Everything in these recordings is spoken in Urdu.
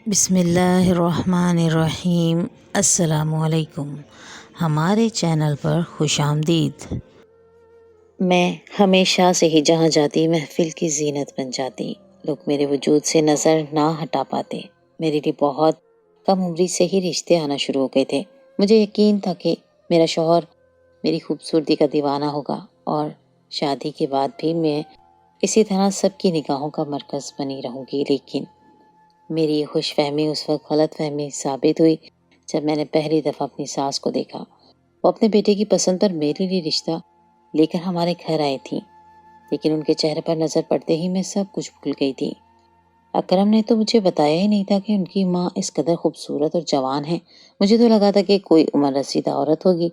بسم اللہ الرحمن الرحیم۔ السلام علیکم، ہمارے چینل پر خوش آمدید۔ میں ہمیشہ سے ہی جہاں جاتی محفل کی زینت بن جاتی، لوگ میرے وجود سے نظر نہ ہٹا پاتے۔ میرے لیے بہت کم عمری سے ہی رشتے آنا شروع ہو گئے تھے۔ مجھے یقین تھا کہ میرا شوہر میری خوبصورتی کا دیوانہ ہوگا اور شادی کے بعد بھی میں اسی طرح سب کی نگاہوں کا مرکز بنی رہوں گی، لیکن میری یہ خوش فہمی اس وقت غلط فہمی ثابت ہوئی جب میں نے پہلی دفعہ اپنی ساس کو دیکھا۔ وہ اپنے بیٹے کی پسند پر میرے لیے رشتہ لے کر ہمارے گھر آئی تھیں، لیکن ان کے چہرے پر نظر پڑتے ہی میں سب کچھ بھول گئی تھی۔ اکرم نے تو مجھے بتایا ہی نہیں تھا کہ ان کی ماں اس قدر خوبصورت اور جوان ہے۔ مجھے تو لگا تھا کہ کوئی عمر رسیدہ عورت ہوگی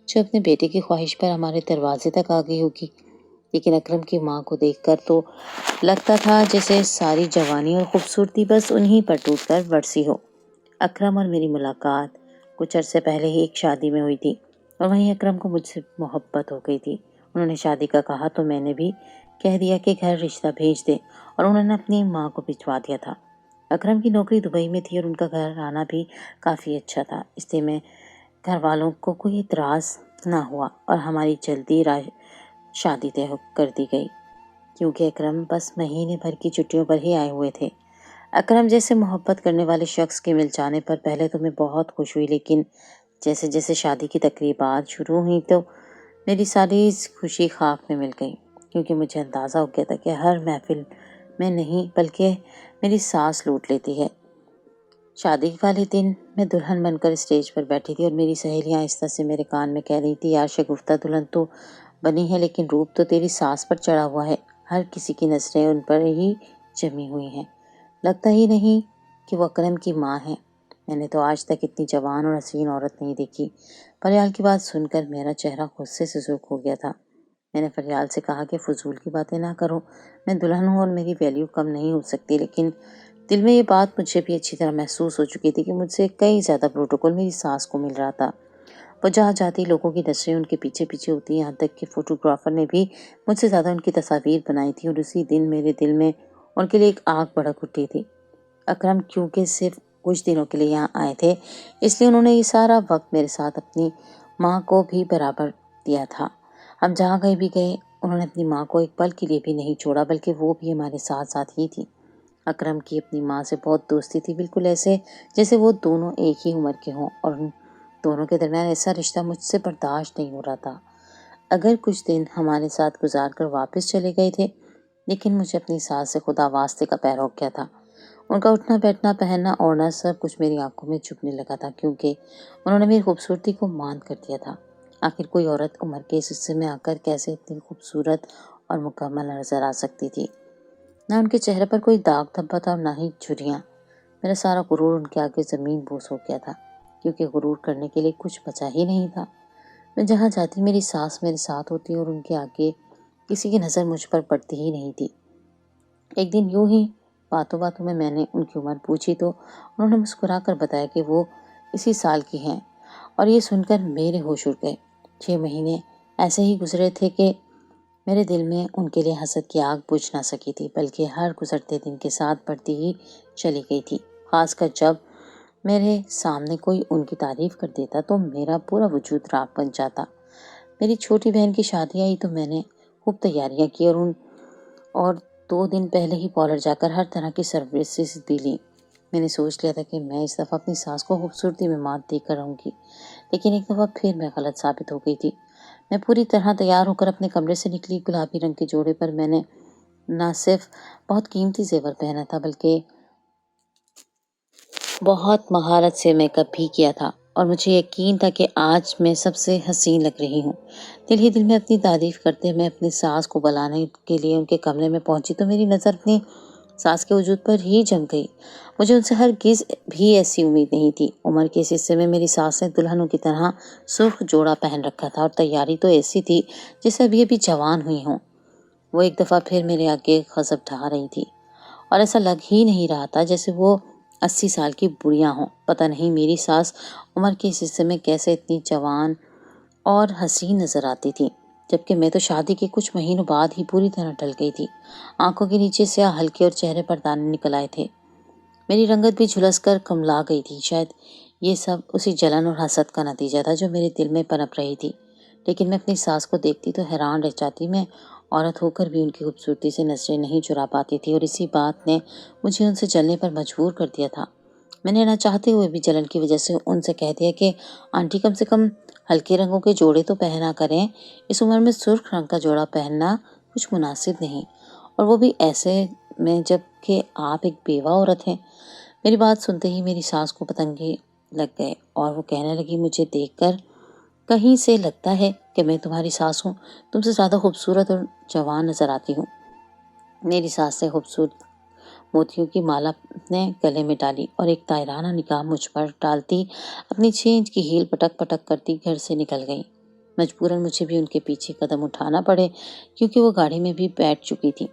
جو اپنے بیٹے کی خواہش پر ہمارے دروازے تک آ گئی ہوگی، لیکن اکرم کی ماں کو دیکھ کر تو لگتا تھا جیسے ساری جوانی اور خوبصورتی بس انہی پر ٹوٹ کر برسی ہو۔ اکرم اور میری ملاقات کچھ عرصے پہلے ہی ایک شادی میں ہوئی تھی، اور وہیں اکرم کو مجھ سے محبت ہو گئی تھی۔ انہوں نے شادی کا کہا تو میں نے بھی کہہ دیا کہ گھر رشتہ بھیج دے، اور انہوں نے اپنی ماں کو بھجوا دیا تھا۔ اکرم کی نوکری دبئی میں تھی اور ان کا گھر آنا بھی کافی اچھا تھا، اس لیے میں گھر والوں کو کوئی اعتراض نہ ہوا اور ہماری جلدی شادی طے کر دی گئی، کیونکہ اکرم بس مہینے بھر کی چھٹیوں پر ہی آئے ہوئے تھے۔ اکرم جیسے محبت کرنے والے شخص کے مل جانے پر پہلے تو میں بہت خوش ہوئی، لیکن جیسے جیسے شادی کی تقریبات شروع ہوئی تو میری ساری خوشی خاک میں مل گئی، کیونکہ مجھے اندازہ ہو گیا تھا کہ ہر محفل میں نہیں بلکہ میری سانس لوٹ لیتی ہے۔ شادی والے دن میں دلہن بن کر اسٹیج پر بیٹھی تھی اور میری سہیلیاں آہستہ سے میرے کان میں کہہ رہی تھی، یار شگفتہ دلہن تو بنی ہے لیکن روپ تو تیری ساس پر چڑھا ہوا ہے، ہر کسی کی نظریں ان پر ہی جمی ہوئی ہیں، لگتا ہی نہیں کہ وہ اکرم کی ماں ہے۔ میں نے تو آج تک اتنی جوان اور حسین عورت نہیں دیکھی۔ فریال کی بات سن کر میرا چہرہ غصے سے سرخ ہو گیا تھا۔ میں نے فریال سے کہا کہ فضول کی باتیں نہ کرو، میں دلہن ہوں اور میری ویلیو کم نہیں ہو سکتی، لیکن دل میں یہ بات مجھے بھی اچھی طرح محسوس ہو چکی تھی کہ مجھ سے کئی زیادہ پروٹوکول میری ساس کو مل رہا تھا۔ وہ جہاں جاتی لوگوں کی نظریں ان کے پیچھے پیچھے ہوتی، یہاں تک کہ فوٹوگرافر نے بھی مجھ سے زیادہ ان کی تصاویر بنائی تھی، اور اسی دن میرے دل میں ان کے لیے ایک آگ بھڑک اٹھی تھی۔ اکرم کیونکہ صرف کچھ دنوں کے لیے یہاں آئے تھے، اس لیے انہوں نے یہ سارا وقت میرے ساتھ اپنی ماں کو بھی برابر دیا تھا۔ ہم جہاں کہیں بھی گئے انہوں نے اپنی ماں کو ایک پل کے لیے بھی نہیں چھوڑا، بلکہ وہ بھی ہمارے ساتھ ساتھ ہی تھی۔ اکرم کی اپنی ماں سے بہت دوستی تھی، بالکل ایسے جیسے وہ دونوں ایک ہی عمر کے ہوں، اور ان دونوں کے درمیان ایسا رشتہ مجھ سے برداشت نہیں ہو رہا تھا۔ اگر کچھ دن ہمارے ساتھ گزار کر واپس چلے گئے تھے، لیکن مجھے اپنی ساس سے خدا واسطے کا پیر ہو گیا تھا۔ ان کا اٹھنا بیٹھنا پہننا اوڑھنا سب کچھ میری آنکھوں میں چبھنے لگا تھا، کیونکہ انہوں نے میری خوبصورتی کو مان کر دیا تھا۔ آخر کوئی عورت عمر کے اس حصے میں آ کر کیسے اتنی خوبصورت اور مکمل نظر آ سکتی تھی؟ نہ ان کے چہرے پر کوئی داغ دھبا تھا اور نہ ہی جھریاں۔ میرا سارا غرور ان کے آگے زمین بوس ہو گیا تھا، کیونکہ غرور کرنے کے لیے کچھ بچا ہی نہیں تھا۔ میں جہاں جاتی میری ساس میرے ساتھ ہوتی اور ان کے آگے کسی کی نظر مجھ پر پڑتی ہی نہیں تھی۔ ایک دن یوں ہی باتوں باتوں میں نے ان کی عمر پوچھی تو انہوں نے مسکرا کر بتایا کہ وہ اسی سال کی ہیں، اور یہ سن کر میرے ہوش اڑ گئے۔ 6 مہینے ایسے ہی گزرے تھے کہ میرے دل میں ان کے لیے حسد کی آگ بجھ نہ سکی تھی، بلکہ ہر گزرتے دن کے ساتھ بڑھتی ہی چلی گئی تھی۔ خاص کر جب میرے سامنے کوئی ان کی تعریف کر دیتا تو میرا پورا وجود راکھ بن جاتا۔ میری چھوٹی بہن کی شادی آئی تو میں نے خوب تیاریاں کی اور 2 دن پہلے ہی پارلر جا کر ہر طرح کی سروسز بھی لی۔ میں نے سوچ لیا تھا کہ میں اس دفعہ اپنی ساس کو خوبصورتی میں مات دے کر رہوں گی، لیکن ایک دفعہ پھر میں غلط ثابت ہو گئی تھی۔ میں پوری طرح تیار ہو کر اپنے کمرے سے نکلی۔ گلابی رنگ کے جوڑے پر میں نے نہ صرف بہت قیمتی زیور پہنا تھا بلکہ بہت مہارت سے میک اپ بھی کیا تھا، اور مجھے یقین تھا کہ آج میں سب سے حسین لگ رہی ہوں۔ دل ہی دل میں اپنی تعریف کرتے میں اپنی ساس کو بلانے کے لیے ان کے کمرے میں پہنچی تو میری نظر اپنی ساس کے وجود پر ہی جم گئی۔ مجھے ان سے ہرگز بھی ایسی امید نہیں تھی۔ عمر کے اس حصے میں میری ساس نے دلہنوں کی طرح سرخ جوڑا پہن رکھا تھا، اور تیاری تو ایسی تھی جیسے ابھی جوان ہوئی ہوں۔ وہ ایک دفعہ پھر میرے آگے غضب ڈھا رہی تھی، اور ایسا لگ ہی نہیں رہا تھا جیسے وہ 80 سال کی بڑھیاں ہوں۔ پتہ نہیں میری ساس عمر کے اس حصے میں کیسے اتنی جوان اور حسین نظر آتی تھی، جبکہ میں تو شادی کے کچھ مہینوں بعد ہی پوری طرح ڈھل گئی تھی۔ آنکھوں کے نیچے سیاہ حلقے اور چہرے پر دانے نکل آئے تھے۔ میری رنگت بھی جھلس کر کملا گئی تھی۔ شاید یہ سب اسی جلن اور حسد کا نتیجہ تھا جو میرے دل میں پنپ رہی تھی، لیکن میں اپنی ساس کو دیکھتی تو حیران رہ جاتی۔ میں عورت ہو کر بھی ان کی خوبصورتی سے نظریں نہیں چرا پاتی تھی، اور اسی بات نے مجھے ان سے جلنے پر مجبور کر دیا تھا۔ میں نے نہ چاہتے ہوئے بھی جلن کی وجہ سے ان سے کہہ دیا کہ آنٹی کم سے کم ہلکے رنگوں کے جوڑے تو پہنا کریں، اس عمر میں سرخ رنگ کا جوڑا پہننا کچھ مناسب نہیں، اور وہ بھی ایسے میں جب کہ آپ ایک بیوہ عورت ہیں۔ میری بات سنتے ہی میری ساس کو پتنگے لگ گئے اور وہ کہنے لگی، مجھے دیکھ کر کہیں سے لگتا ہے کہ میں تمہاری ساس ہوں، تم سے زیادہ خوبصورت اور جوان نظر آتی ہوں۔ میری ساس سے خوبصورت موتیوں کی مالا نے گلے میں ڈالی اور ایک طائرانہ نگاہ مجھ پر ڈالتی اپنی 6 انچ کی ہیل پٹک پٹک کرتی گھر سے نکل گئی۔ مجبوراً مجھے بھی ان کے پیچھے قدم اٹھانا پڑے، کیونکہ وہ گاڑی میں بھی بیٹھ چکی تھی۔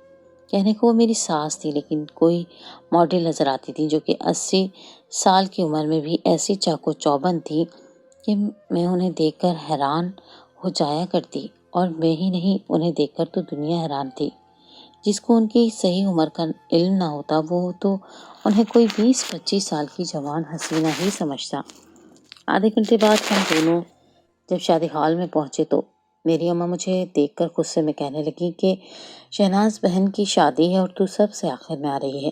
کہنے کو وہ میری ساس تھی، لیکن کوئی ماڈل نظر آتی تھی جو کہ 80 سال کی عمر میں بھی ایسی چاقو چوبند تھی کہ میں انہیں دیکھ کر حیران ہو جایا کرتی، اور میں ہی نہیں، انہیں دیکھ کر تو دنیا حیران تھی۔ جس کو ان کی صحیح عمر کا علم نہ ہوتا وہ تو انہیں کوئی 20-25 سال کی جوان حسینہ ہی سمجھتا۔ آدھے گھنٹے بعد ہم دونوں جب شادی ہال میں پہنچے تو میری اماں مجھے دیکھ کر غصے میں کہنے لگی کہ شہناز بہن کی شادی ہے اور تو سب سے آخر میں آ رہی ہے۔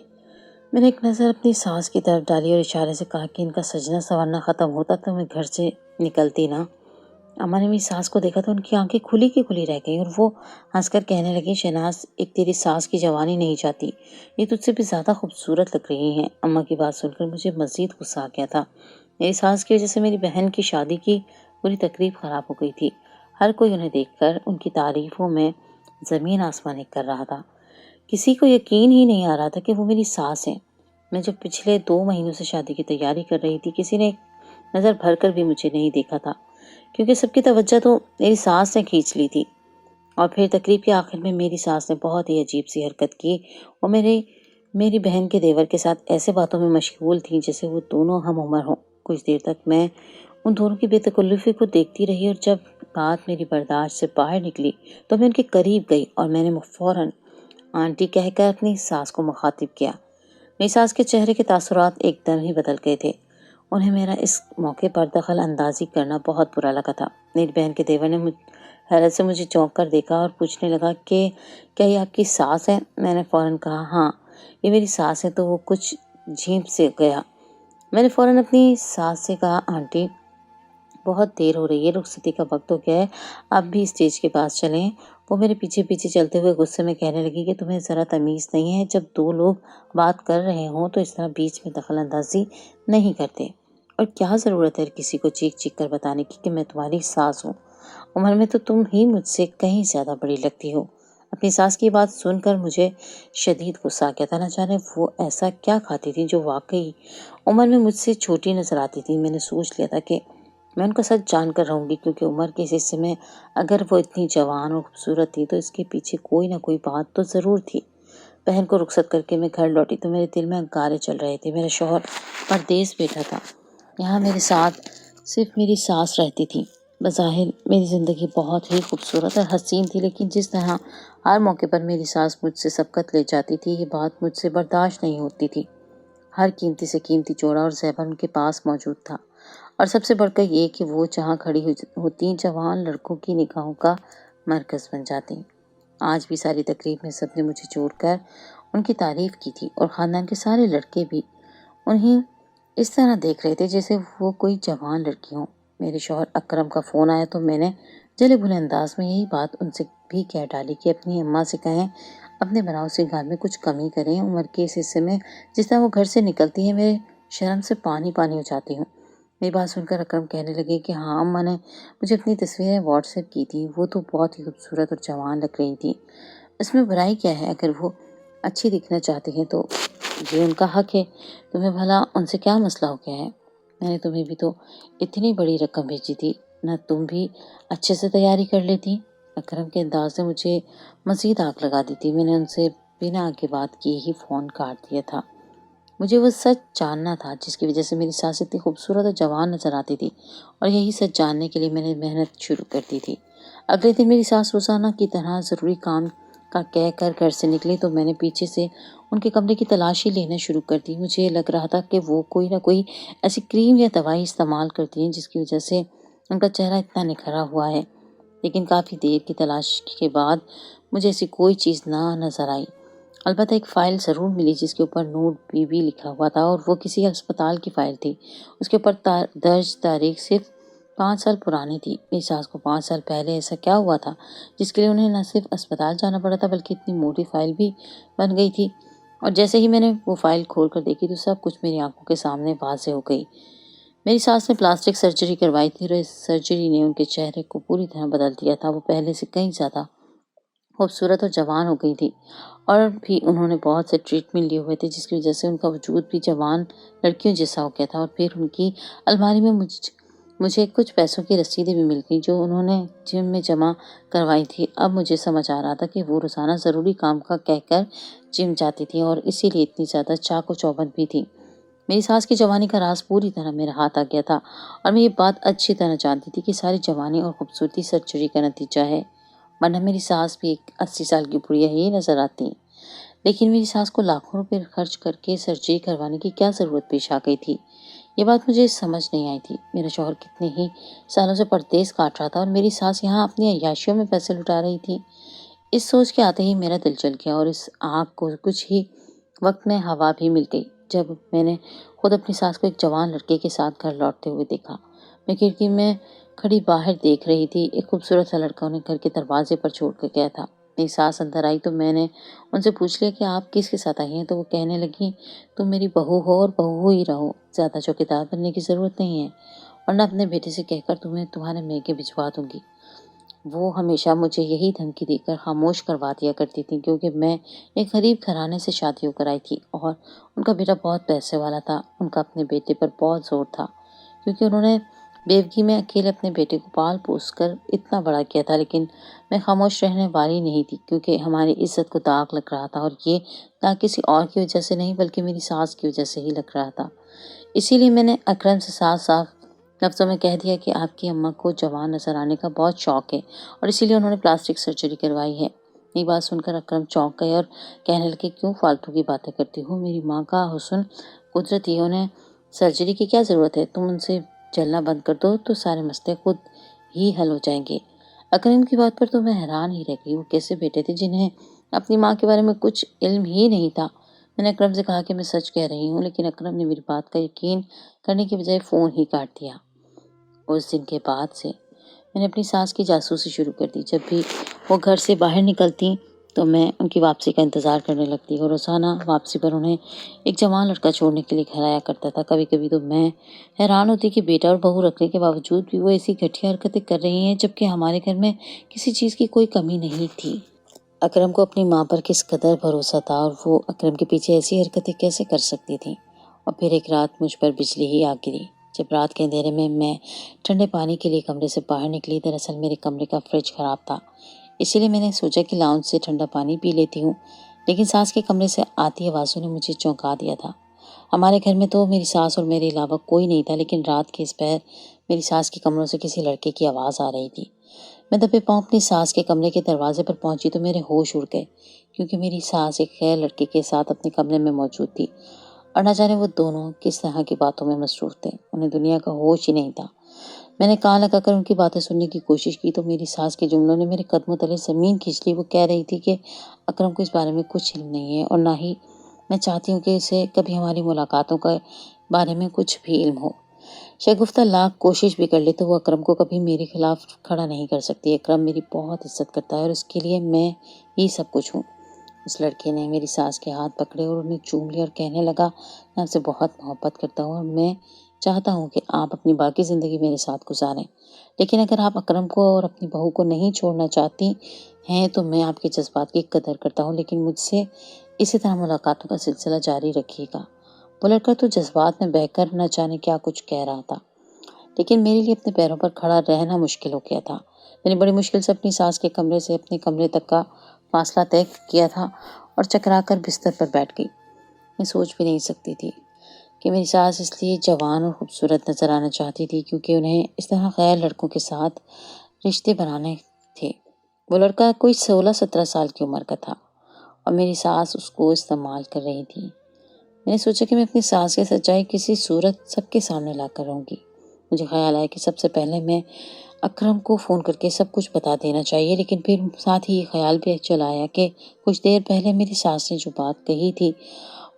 میں نے ایک نظر اپنی ساس کی طرف ڈالی اور اشارے سے کہا کہ ان کا سجنا سنورنا ختم ہوتا تو میں گھر سے نکلتی نا۔ اماں نے میری ساس کو دیکھا تو ان کی آنکھیں کھلی کی کھلی رہ گئیں، اور وہ ہنس کر کہنے لگی، شہناز ایک تیری ساس کی جوانی نہیں چاہتی، یہ تجھ سے بھی زیادہ خوبصورت لگ رہی ہیں۔ اماں کی بات سن کر مجھے مزید غصہ آ گیا تھا۔ میری ساس کی وجہ سے میری بہن کی شادی کی پوری تقریب خراب ہو گئی تھی۔ ہر کوئی انہیں دیکھ کر ان کی تعریفوں میں زمین آسمان ایک کر رہا تھا۔ کسی کو یقین ہی نہیں آ رہا تھا کہ وہ میری ساس ہیں۔ میں جب پچھلے 2 مہینوں سے شادی کی تیاری کر رہی تھی، کسی نے نظر بھر کر بھی مجھے نہیں دیکھا تھا، کیونکہ سب کی توجہ تو میری ساس نے کھینچ لی تھی۔ اور پھر تقریب کے آخر میں میری ساس نے بہت ہی عجیب سی حرکت کی، اور میری بہن کے دیور کے ساتھ ایسے باتوں میں مشغول تھی جیسے وہ دونوں ہم عمر ہوں۔ کچھ دیر تک میں ان دونوں کی بے تکلفی کو دیکھتی رہی، اور جب بات میری برداشت سے باہر نکلی تو میں ان کے قریب گئی اور میں نے فوراً آنٹی کہہ کر اپنی ساس کو مخاطب کیا۔ میری ساس کے چہرے کے تاثرات ایک دم ہی بدل گئے تھے۔ انہیں میرا اس موقع پر دخل اندازی کرنا بہت برا لگا تھا۔ میری بہن کے دیور نے حیرت سے مجھے چونک کر دیکھا اور پوچھنے لگا کہ کیا یہ آپ کی ساس ہے؟ میں نے فوراً کہا ہاں یہ میری ساس ہے، تو وہ کچھ جھیپ سے گیا۔ میں نے فوراً اپنی ساس سے کہا، آنٹی بہت دیر ہو رہی ہے، رخصتی کا وقت ہو گیا ہے، آپ بھی اسٹیج کے پاس چلیں۔ وہ میرے پیچھے پیچھے چلتے ہوئے غصے میں کہنے لگی کہ تمہیں ذرا تمیز نہیں ہے، جب 2 لوگ بات کر رہے ہوں تو اس طرح بیچ میں دخل اندازی نہیں کرتے، اور کیا ضرورت ہے کسی کو چیخ چیخ کر بتانے کی کہ میں تمہاری ساس ہوں؟ عمر میں تو تم ہی مجھ سے کہیں زیادہ بڑی لگتی ہو۔ اپنی ساس کی بات سن کر مجھے شدید غصہ آ گیا تھا۔ نہ جانے وہ ایسا کیا کھاتی تھی جو واقعی عمر میں مجھ سے چھوٹی نظر آتی تھی۔ میں نے سوچ لیا تھا کہ میں ان کا سچ جان کر رہوں گی، کیونکہ عمر کے اس حصے میں اگر وہ اتنی جوان اور خوبصورت تھی تو اس کے پیچھے کوئی نہ کوئی بات تو ضرور تھی۔ بہن کو رخصت کر کے میں گھر لوٹی تو میرے دل میں انگارے چل رہے تھے۔ میرا شوہر پردیس بیٹھا تھا، یہاں میرے ساتھ صرف میری ساس رہتی تھی۔ بظاہر میری زندگی بہت ہی خوبصورت اور حسین تھی، لیکن جس طرح ہر موقع پر میری ساس مجھ سے سبقت لے جاتی تھی، یہ بات مجھ سے برداشت نہیں ہوتی تھی۔ ہر قیمتی سے قیمتی جوڑا اور زیور ان کے پاس موجود تھا، اور سب سے بڑھ کر یہ کہ وہ جہاں کھڑی ہوتی جوان لڑکوں کی نگاہوں کا مرکز بن جاتی۔ آج بھی ساری تقریب میں سب نے مجھے جوڑ کر ان کی تعریف کی تھی، اور خاندان کے سارے لڑکے بھی انہیں اس طرح دیکھ رہے تھے جیسے وہ کوئی جوان لڑکی ہوں۔ میرے شوہر اکرم کا فون آیا تو میں نے جلے بھلے انداز میں یہی بات ان سے بھی کہہ ڈالی کہ اپنی اماں سے کہیں اپنے بناؤ سے گھر میں کچھ کمی کریں۔ عمر کے اس حصے میں جس طرح وہ گھر سے نکلتی ہے، میں شرم سے پانی پانی ہو جاتی ہوں۔ میری بات سن کر اکرم کہنے لگے کہ ہاں اماں نے مجھے اپنی تصویریں واٹس ایپ کی تھی، وہ تو بہت ہی خوبصورت اور جوان لگ رہی تھی، اس میں برائی کیا ہے؟ اگر وہ اچھی دکھنا چاہتی ہیں تو یہ ان کا حق ہے، تمہیں بھلا ان سے کیا مسئلہ ہو گیا ہے؟ میں نے تمہیں بھی تو اتنی بڑی رقم بھیجی تھی، نہ تم بھی اچھے سے تیاری کر لیتی؟ اکرم کے انداز نے مجھے مزید آگ لگا دی تھی۔ میں نے ان سے بنا آگے بات کیے ہی فون کاٹ دیا تھا۔ مجھے وہ سچ جاننا تھا جس کی وجہ سے میری ساس اتنی خوبصورت اور جوان نظر آتی تھی، اور یہی سچ جاننے کے لیے میں نے محنت شروع کر دی تھی۔ اگلے دن میری ساس روزانہ کی طرح ضروری کام کا کہہ کر گھر سے نکلی تو میں نے پیچھے سے ان کے کمرے کی تلاشی لینا شروع کر دی۔ مجھے لگ رہا تھا کہ وہ کوئی نہ کوئی ایسی کریم یا دوائی استعمال کرتی ہیں جس کی وجہ سے ان کا چہرہ اتنا نکھرا ہوا ہے، لیکن کافی دیر کی تلاش کے بعد مجھے ایسی کوئی چیز نہ نظر آئی۔ البتہ ایک فائل ضرور ملی جس کے اوپر نوٹ بی بی لکھا ہوا تھا، اور وہ کسی اسپتال کی فائل تھی۔ اس کے اوپر درج تاریخ صرف 5 سال پرانی تھی۔ میری ساس کو 5 سال پہلے ایسا کیا ہوا تھا جس کے لیے انہیں نہ صرف اسپتال جانا پڑا تھا بلکہ اتنی موٹی فائل بھی بن گئی تھی؟ اور جیسے ہی میں نے وہ فائل کھول کر دیکھی تو سب کچھ میری آنکھوں کے سامنے واضح ہو گئی۔ میری ساس نے پلاسٹک سرجری کروائی تھی، اور اس سرجری نے ان کے چہرے کو پوری طرح بدل دیا تھا۔ وہ پہلے سے کہیں زیادہ خوبصورت اور جوان ہو گئی تھی، اور بھی انہوں نے بہت سے ٹریٹمنٹ لیے ہوئے تھے جس کی وجہ سے ان کا وجود بھی جوان لڑکیوں جیسا ہو گیا تھا۔ اور پھر ان کی الماری میں مجھے کچھ پیسوں کی رسیدیں بھی مل گئیں جو انہوں نے جم میں جمع کروائی تھی۔ اب مجھے سمجھ آ رہا تھا کہ وہ روزانہ ضروری کام کا کہہ کر جم جاتی تھی، اور اسی لیے اتنی زیادہ چاق و چوبند بھی تھی۔ میری ساس کی جوانی کا راز پوری طرح میرے ہاتھ آ گیا تھا، اور میں یہ بات اچھی طرح جانتی تھی کہ ساری جوانی اور خوبصورتی سرجری کا نتیجہ ہے، ورنہ میری ساس بھی ایک 80 سال کی بڑھیا ہی نظر آتی۔ لیکن میری ساس کو لاکھوں روپے خرچ کر کے سرجری کروانے کی کیا ضرورت پیش آ گئی تھی؟ یہ بات مجھے سمجھ نہیں آئی تھی۔ میرا شوہر کتنے ہی سالوں سے پردیس کاٹ رہا تھا، اور میری ساس یہاں اپنی عیاشیوں میں پیسے لٹا رہی تھی۔ اس سوچ کے آتے ہی میرا دل چل گیا، اور اس آگ کو کچھ ہی وقت میں ہوا بھی مل گئی جب میں نے خود اپنی ساس کو ایک جوان لڑکے کے ساتھ گھر لوٹتے ہوئے دیکھا۔ میں کھڑکی میں کھڑی باہر دیکھ رہی تھی۔ ایک خوبصورت سا لڑکا انہیں گھر کے دروازے پر چھوڑ کر گیا تھا۔ میری ساس اندر آئی تو میں نے ان سے پوچھ لیا کہ آپ کس کے ساتھ آئی ہیں؟ تو وہ کہنے لگی، تم میری بہو ہو اور بہو ہی رہو، زیادہ چوکیدار بننے کی ضرورت نہیں ہے، ورنہ اپنے بیٹے سے کہہ کر تمہیں تمہارے میکے بھجوا دوں گی۔ وہ ہمیشہ مجھے یہی دھمکی دے کر خاموش کروا دیا کرتی تھی، کیونکہ میں ایک غریب گھرانے سے شادی ہو کر آئی تھی، اور ان کا بیٹا بہت پیسے والا تھا۔ ان کا اپنے بیٹے پر بہت زور تھا، کیونکہ انہوں نے بیوگی میں اکیلے اپنے بیٹے کو پال پوس کر اتنا بڑا کیا تھا۔ لیکن میں خاموش رہنے والی نہیں تھی، کیونکہ ہماری عزت کو داغ لگ رہا تھا، اور یہ داغ کسی اور کی وجہ سے نہیں بلکہ میری ساس کی وجہ سے ہی لگ رہا تھا۔ اسی لیے میں نے اکرم سے صاف صاف لفظوں میں کہہ دیا کہ آپ کی اماں کو جوان نظر آنے کا بہت شوق ہے، اور اسی لیے انہوں نے پلاسٹک سرجری کروائی ہے۔ یہ بات سن کر اکرم چونک گئے اور کہنے لگے، کیوں فالتو کی باتیں کرتی ہو؟ میری ماں کا حسن قدرتی ہے، انہیں سرجری کی کیا ضرورت ہے؟ تم ان سے جلنا بند کر دو تو سارے مسئلے خود ہی حل ہو جائیں گے۔ اکرم کی بات پر تو میں حیران ہی رہ گئی۔ وہ کیسے بیٹے تھے جنہیں اپنی ماں کے بارے میں کچھ علم ہی نہیں تھا؟ میں نے اکرم سے کہا کہ میں سچ کہہ رہی ہوں، لیکن اکرم نے میری بات کا یقین کرنے کی بجائے فون ہی کاٹ دیا۔ اس دن کے بعد سے میں نے اپنی ساس کی جاسوسی شروع کر دی۔ جب بھی وہ گھر سے باہر نکلتی تو میں ان کی واپسی کا انتظار کرنے لگتی، اور روزانہ واپسی پر انہیں ایک جوان لڑکا چھوڑنے کے لیے گھر آیا کرتا تھا۔ کبھی کبھی تو میں حیران ہوتی کہ بیٹا اور بہو رکھنے کے باوجود بھی وہ ایسی گھٹیا حرکتیں کر رہی ہیں، جبکہ ہمارے گھر میں کسی چیز کی کوئی کمی نہیں تھی۔ اکرم کو اپنی ماں پر کس قدر بھروسہ تھا، اور وہ اکرم کے پیچھے ایسی حرکتیں کیسے کر سکتی تھی؟ اور پھر ایک رات مجھ پر بجلی ہی آ گری۔ جب رات کے اندھیرے میں ٹھنڈے پانی کے لیے کمرے سے باہر نکلی، دراصل میرے کمرے کا فریج خراب تھا، اسی لیے میں نے سوچا کہ لاؤنج سے ٹھنڈا پانی پی لیتی ہوں، لیکن ساس کے کمرے سے آتی آوازوں نے مجھے چونکا دیا تھا۔ ہمارے گھر میں تو میری ساس اور میرے علاوہ کوئی نہیں تھا، لیکن رات کے اس پہر میری ساس کے کمروں سے کسی لڑکے کی آواز آ رہی تھی۔ میں دبے پاؤں اپنی ساس کے کمرے کے دروازے پر پہنچی تو میرے ہوش اڑ گئے، کیونکہ میری ساس ایک غیر لڑکے کے ساتھ اپنے کمرے میں موجود تھی، اور نہ جانے وہ دونوں کس طرح کی باتوں میں مصروف تھے۔ انہیں دنیا کا ہوش ہی نہیں تھا۔ میں نے کان لگا کر ان کی باتیں سننے کی کوشش کی تو میری ساس کے جملوں نے میرے قدموں تلے زمین کھینچ لی۔ وہ کہہ رہی تھی کہ اکرم کو اس بارے میں کچھ علم نہیں ہے، اور نہ ہی میں چاہتی ہوں کہ اسے کبھی ہماری ملاقاتوں کے بارے میں کچھ بھی علم ہو۔ شگفتہ لاکھ کوشش بھی کر لے تو وہ اکرم کو کبھی میرے خلاف کھڑا نہیں کر سکتی۔ اکرم میری بہت عزت کرتا ہے، اور اس کے لیے میں ہی سب کچھ ہوں۔ اس لڑکے نے میری ساس کے ہاتھ پکڑے اور انہیں چوم لیا، اور کہنے لگا، میں آپ سے بہت محبت کرتا ہوں، اور میں چاہتا ہوں کہ آپ اپنی باقی زندگی میرے ساتھ گزاریں، لیکن اگر آپ اکرم کو اور اپنی بہو کو نہیں چھوڑنا چاہتی ہیں تو میں آپ کے جذبات کی قدر کرتا ہوں، لیکن مجھ سے اسی طرح ملاقاتوں کا سلسلہ جاری رکھیے گا۔ وہ لڑکا تو جذبات میں بہہ کر نہ جانے کیا کچھ کہہ رہا تھا، لیکن میرے لیے اپنے پیروں پر کھڑا رہنا مشکل ہو گیا تھا۔ میں نے بڑی مشکل سے اپنی ساس کے کمرے سے اپنے کمرے تک کا فاصلہ طے کیا تھا، اور چکرا کر بستر پر بیٹھ گئی۔ میں سوچ بھی نہیں سکتی تھی کہ میری ساس اس لیے جوان اور خوبصورت نظر آنا چاہتی تھی کیونکہ انہیں اس طرح غیر لڑکوں کے ساتھ رشتے بنانے تھے۔ وہ لڑکا کوئی 16-17 سال کی عمر کا تھا اور میری ساس اس کو استعمال کر رہی تھی۔ میں نے سوچا کہ میں اپنی ساس کی سچائی کسی صورت سب کے سامنے لا کر رہوں گی۔ مجھے خیال آیا کہ سب سے پہلے میں اکرم کو فون کر کے سب کچھ بتا دینا چاہیے، لیکن پھر ساتھ ہی یہ خیال بھی چلا آیا کہ کچھ دیر پہلے میری ساس نے جو بات کہی تھی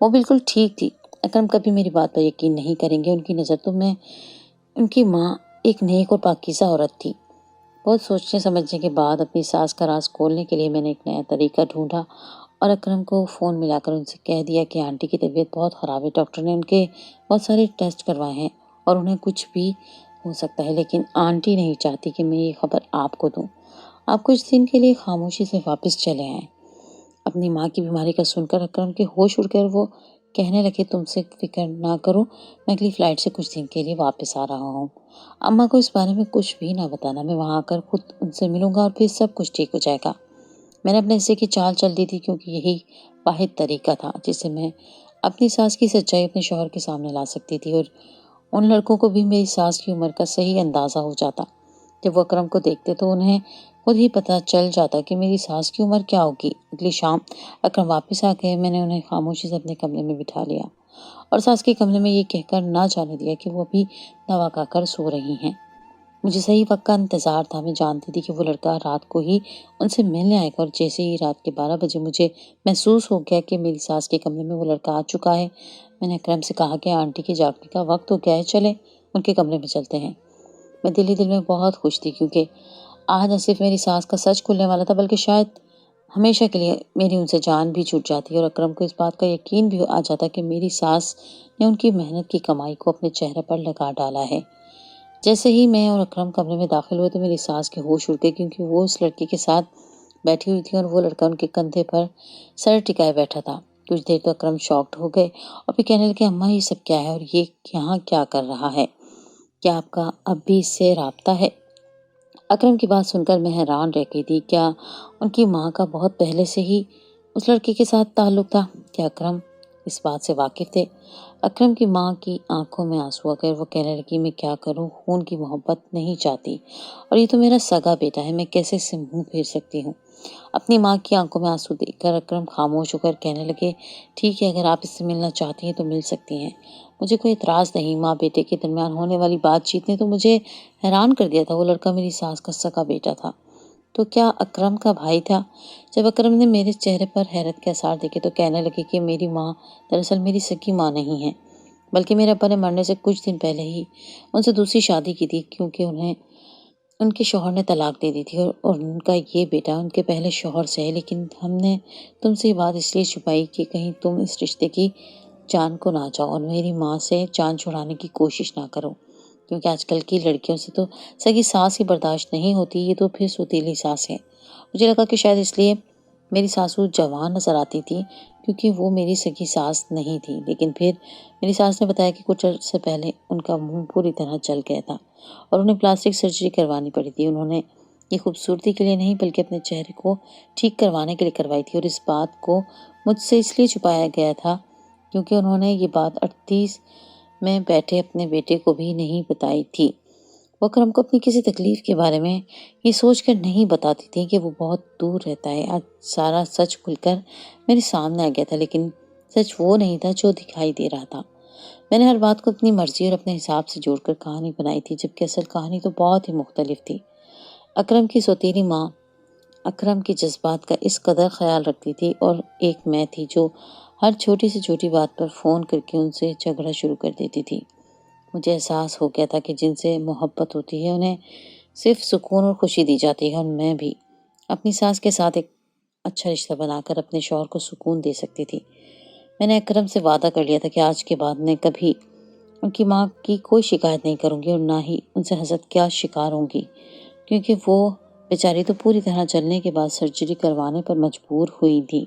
وہ بالکل ٹھیک تھی۔ اکرم کبھی میری بات پر یقین نہیں کریں گے۔ ان کی نظر تو میں ان کی ماں ایک نیک اور پاکیزہ عورت تھی۔ بہت سوچنے سمجھنے کے بعد اپنی ساس کا راز کھولنے کے لیے میں نے ایک نیا طریقہ ڈھونڈا اور اکرم کو فون ملا کر ان سے کہہ دیا کہ آنٹی کی طبیعت بہت خراب ہے، ڈاکٹر نے ان کے بہت سارے ٹیسٹ کروائے ہیں اور انہیں کچھ بھی ہو سکتا ہے، لیکن آنٹی نہیں چاہتی کہ میں یہ خبر آپ کو دوں۔ آپ کچھ دن کے لیے خاموشی سے واپس چلے آئیں۔ اپنی ماں کی بیماری کا سن کر اکرم کے ہوش اڑ کر وہ کہنے لگے، تم سے فکر نہ کرو، میں اگلی فلائٹ سے کچھ دن کے لیے واپس آ رہا ہوں۔ اماں کو اس بارے میں کچھ بھی نہ بتانا، میں وہاں آ کر خود ان سے ملوں گا اور پھر سب کچھ ٹھیک ہو جائے گا۔ میں نے اپنے حصے کی چال چل دی تھی، کیونکہ یہی واحد طریقہ تھا جس سے میں اپنی ساس کی سچائی اپنے شوہر کے سامنے لا سکتی تھی، اور ان لڑکوں کو بھی میری ساس کی عمر کا صحیح اندازہ ہو جاتا۔ جب وہ اکرم کو دیکھتے تو انہیں خود ہی پتہ چل جاتا کہ میری ساس کی عمر کیا ہوگی۔ اگلی شام اکرم واپس آ گئے۔ میں نے انہیں خاموشی سے اپنے کمرے میں بٹھا لیا اور ساس کے کمرے میں یہ کہہ کر نہ جانے دیا کہ وہ ابھی دوا کھا کر سو رہی ہیں۔ مجھے صحیح وقت کا انتظار تھا۔ میں جانتی تھی کہ وہ لڑکا رات کو ہی ان سے ملنے آئے گا، اور جیسے ہی رات کے 12 بجے مجھے محسوس ہو گیا کہ میری ساس کے کمرے میں وہ لڑکا آ چکا ہے، میں نے اکرم سے کہا کہ آنٹی کے جاگنے کا وقت ہو گیا ہے، چلیں ان کے کمرے میں چلتے ہیں۔ میں دل ہی دل میں بہت خوش تھی، کیونکہ آج نہ صرف میری ساس کا سچ کھلنے والا تھا، بلکہ شاید ہمیشہ کے لیے میری ان سے جان بھی چھوٹ جاتی اور اکرم کو اس بات کا یقین بھی آ جاتا کہ میری ساس نے ان کی محنت کی کمائی کو اپنے چہرے پر لگا ڈالا ہے۔ جیسے ہی میں اور اکرم کمرے میں داخل ہوئے تو میری ساس کے ہوش اڑ گئے، کیونکہ وہ اس لڑکی کے ساتھ بیٹھی ہوئی تھی اور وہ لڑکا ان کے کندھے پر سر ٹکائے بیٹھا تھا۔ کچھ دیر تو اکرم شاکڈ ہو گئے اور پھر کہنے لگے، اماں یہ سب کیا ہے اور یہ یہاں کیا کر رہا ہے؟ کیا آپ کا اب بھی اس سے رابطہ ہے؟ اکرم کی بات سن کر میں حیران رہ گئی تھی۔ کیا ان کی ماں کا بہت پہلے سے ہی اس لڑکی کے ساتھ تعلق تھا؟ کیا اکرم اس بات سے واقف تھے؟ اکرم کی ماں کی آنکھوں میں آنسو آ گئے، وہ کہنے لگی، میں کیا کروں، خون کی محبت نہیں چاہتی اور یہ تو میرا سگا بیٹا ہے، میں کیسے اس سے منہ پھیر سکتی ہوں؟ اپنی ماں کی آنکھوں میں آنسو دیکھ کر اکرم خاموش ہو کر کہنے لگے، ٹھیک ہے، اگر آپ اس سے ملنا چاہتی ہیں تو مل سکتی ہیں، مجھے کوئی اعتراض نہیں۔ ماں بیٹے کے درمیان ہونے والی بات چیت نے تو مجھے حیران کر دیا تھا۔ وہ لڑکا میری ساس کا سگا بیٹا تھا تو کیا اکرم کا بھائی تھا؟ جب اکرم نے میرے چہرے پر حیرت کے آثار دیکھے تو کہنے لگے کہ میری ماں دراصل میری سکی ماں نہیں ہے، بلکہ میرے ابا نے مرنے سے کچھ دن پہلے ہی ان سے دوسری شادی کی تھی، کیونکہ انہیں ان کے شوہر نے طلاق دے دی تھی، اور ان کا یہ بیٹا ان کے پہلے شوہر سے ہے، لیکن ہم نے تم سے یہ بات اس لیے چھپائی کہ کہیں تم اس رشتے کی جان کو نہ جاؤ اور میری ماں سے جان چھڑانے کی کوشش نہ کرو، کیونکہ آج کل کی لڑکیوں سے تو سگی ساس ہی برداشت نہیں ہوتی، یہ تو پھر سوتیلی ساس ہے۔ مجھے لگا کہ شاید اس لیے میری ساسو جوان نظر آتی تھی، کیونکہ وہ میری سگی ساس نہیں تھی، لیکن پھر میری ساس نے بتایا کہ کچھ عرصے پہلے ان کا منہ پوری طرح جل گیا تھا اور انہیں پلاسٹک سرجری کروانی پڑی تھی۔ انہوں نے یہ خوبصورتی کے لیے نہیں بلکہ اپنے چہرے کو ٹھیک کروانے کے لیے کروائی تھی، اور اس بات کو مجھ سے اس لیے چھپایا گیا تھا کیونکہ انہوں نے یہ بات 38 میں بیٹھے اپنے بیٹے کو بھی نہیں بتائی تھی۔ وہ اکرم کو اپنی کسی تکلیف کے بارے میں یہ سوچ کر نہیں بتاتی تھی کہ وہ بہت دور رہتا ہے۔ آج سارا سچ کھل کر میرے سامنے آ گیا تھا، لیکن سچ وہ نہیں تھا جو دکھائی دے رہا تھا۔ میں نے ہر بات کو اپنی مرضی اور اپنے حساب سے جوڑ کر کہانی بنائی تھی، جبکہ اصل کہانی تو بہت ہی مختلف تھی۔ اکرم کی سوتیلی ماں اکرم کے جذبات کا اس قدر خیال رکھتی تھی، اور ایک میں تھی جو ہر چھوٹی سے چھوٹی بات پر فون کر کے ان سے جھگڑا شروع کر دیتی تھی۔ مجھے احساس ہو گیا تھا کہ جن سے محبت ہوتی ہے انہیں صرف سکون اور خوشی دی جاتی ہے، اور میں بھی اپنی ساس کے ساتھ ایک اچھا رشتہ بنا کر اپنے شوہر کو سکون دے سکتی تھی۔ میں نے اکرم سے وعدہ کر لیا تھا کہ آج کے بعد میں کبھی ان کی ماں کی کوئی شکایت نہیں کروں گی اور نہ ہی ان سے حسد کا شکار ہوں گی، کیونکہ وہ بیچاری تو پوری طرح جلنے کے بعد سرجری کروانے پر مجبور ہوئی تھی۔